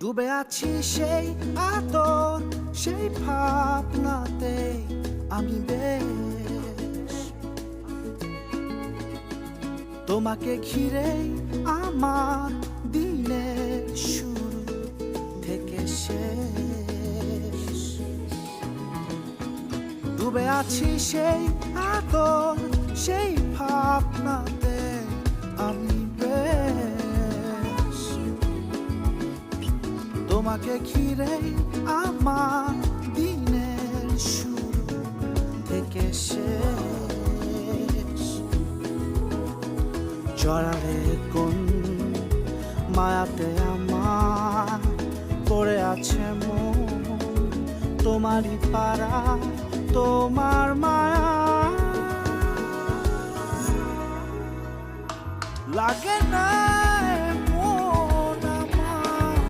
ডুবে আছি সেই আতর সেই ভাবনাতে আমি বেশ তোমাকে ঘিরেই আমার দিনের শুরু থেকে শেষ ডুবে আছি সেই আতর সেই ভাবনাতে আমি বেশ তোমাকে ঘিরেই আমার দিনের শুরু থেকে শেষ জড়ালে কোন মায়াতে আমার পড়ে আছে মন তোমারই পারা তোমার মায়া লাগে না